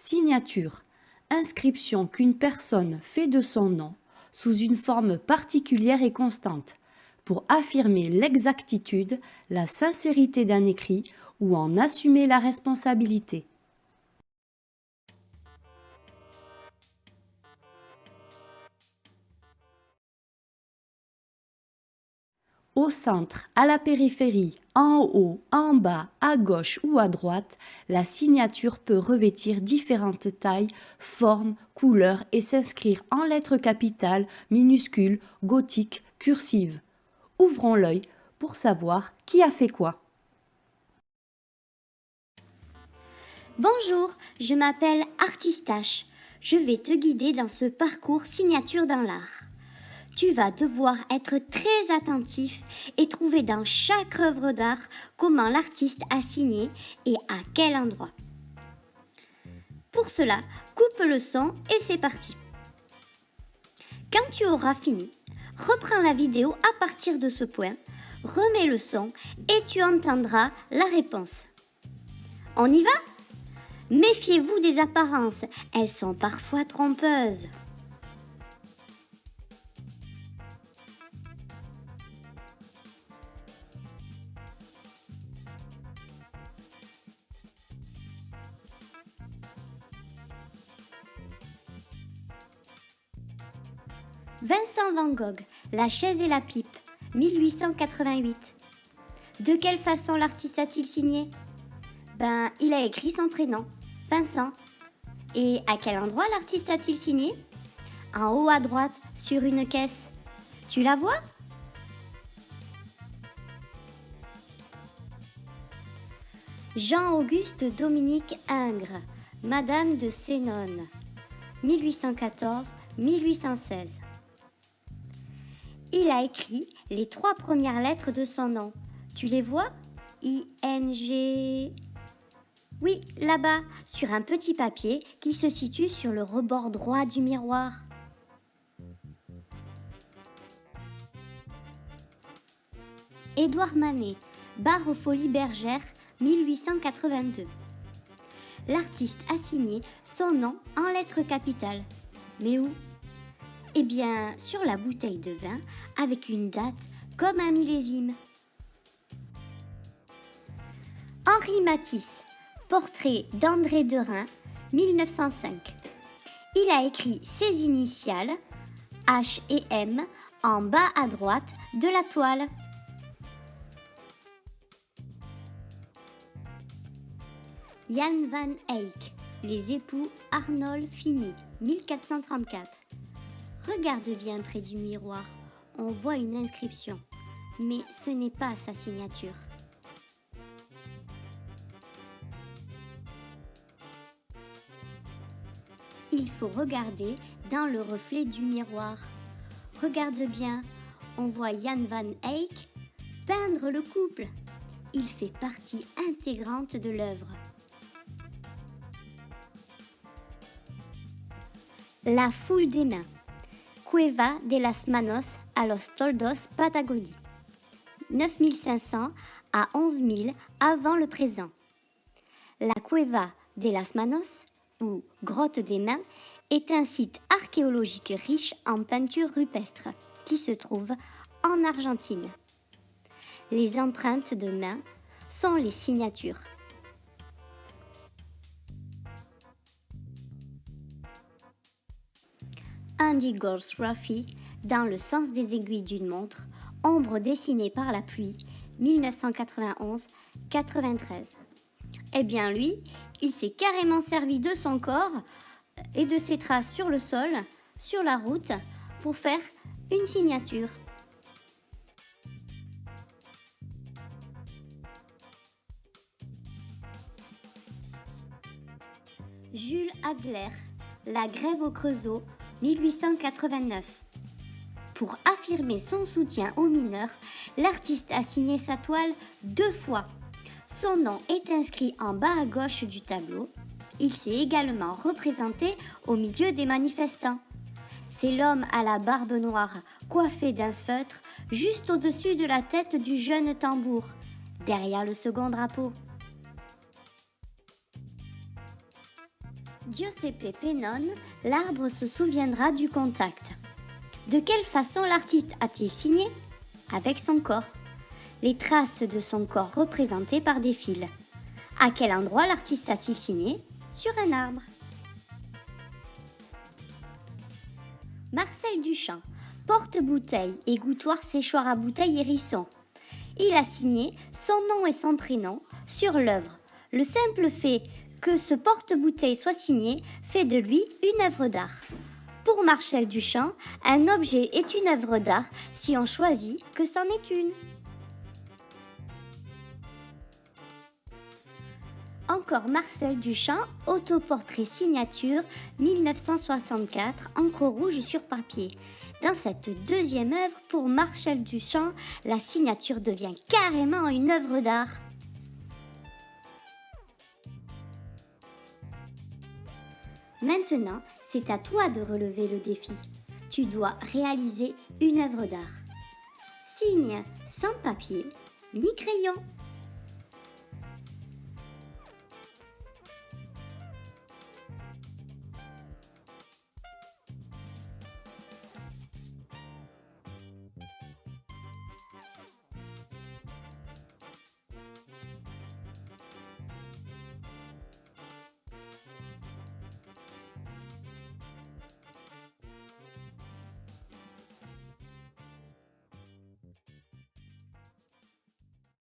Signature. Inscription qu'une personne fait de son nom sous une forme particulière et constante pour affirmer l'exactitude, la sincérité d'un écrit ou en assumer la responsabilité. Au centre, à la périphérie, en haut, en bas, à gauche ou à droite, la signature peut revêtir différentes tailles, formes, couleurs et s'inscrire en lettres capitales, minuscules, gothiques, cursives. Ouvrons l'œil pour savoir qui a fait quoi. Bonjour, je m'appelle Artistache. Je vais te guider dans ce parcours signature dans l'art. Tu vas devoir être très attentif et trouver dans chaque œuvre d'art comment l'artiste a signé et à quel endroit. Pour cela, coupe le son et c'est parti. Quand tu auras fini, reprends la vidéo à partir de ce point, remets le son et tu entendras la réponse. On y va ? Méfiez-vous des apparences, elles sont parfois trompeuses. Vincent van Gogh, La chaise et la pipe, 1888. De quelle façon l'artiste a-t-il signé ? Il a écrit son prénom, Vincent. Et à quel endroit l'artiste a-t-il signé ? En haut à droite, sur une caisse. Tu la vois ? Jean-Auguste Dominique Ingres, Madame de Sénone, 1814-1816. Il a écrit les 3 premières lettres de son nom. Tu les vois ? I-N-G... Oui, là-bas, sur un petit papier qui se situe sur le rebord droit du miroir. Édouard Manet, Barre aux Folies Bergères, 1882. L'artiste a signé son nom en lettres capitales. Mais où ? Eh bien, sur la bouteille de vin, avec une date comme un millésime. Henri Matisse, Portrait d'André Derain, 1905. Il a écrit ses initiales, H et M, en bas à droite de la toile. Jan van Eyck, Les époux Arnold Fini, 1434. Regarde bien près du miroir, on voit une inscription, mais ce n'est pas sa signature. Il faut regarder dans le reflet du miroir. Regarde bien, on voit Jan van Eyck peindre le couple. Il fait partie intégrante de l'œuvre. La foule des mains. Cueva de las Manos a los Toldos, Patagonie. 9500 à 11000 avant le présent. La Cueva de las Manos, ou Grotte des Mains, est un site archéologique riche en peintures rupestres qui se trouve en Argentine. Les empreintes de mains sont les signatures. Andy Goldsworthy, Dans le sens des aiguilles d'une montre, ombre dessinée par la pluie, 1991-93. Eh bien lui, il s'est carrément servi de son corps et de ses traces sur le sol, sur la route, pour faire une signature. Jules Adler, La grève au Creusot, 1889. Pour affirmer son soutien aux mineurs, l'artiste a signé sa toile 2 fois. Son nom est inscrit en bas à gauche du tableau. Il s'est également représenté au milieu des manifestants. C'est l'homme à la barbe noire, coiffé d'un feutre, juste au-dessus de la tête du jeune tambour, derrière le second drapeau. Giuseppe Pennone, l'arbre se souviendra du contact. De quelle façon l'artiste a-t-il signé? Avec son corps. Les traces de son corps représentées par des fils. À quel endroit l'artiste a-t-il signé? Sur un arbre. Marcel Duchamp, porte-bouteille, égouttoir, séchoir à bouteille, hérisson. Il a signé son nom et son prénom sur l'œuvre. Le simple fait que ce porte-bouteille soit signé fait de lui une œuvre d'art. Pour Marcel Duchamp, un objet est une œuvre d'art si on choisit que c'en est une. Encore Marcel Duchamp, autoportrait signature 1964, encre rouge sur papier. Dans cette deuxième œuvre, pour Marcel Duchamp, la signature devient carrément une œuvre d'art. Maintenant, c'est à toi de relever le défi. Tu dois réaliser une œuvre d'art. Signe sans papier ni crayon.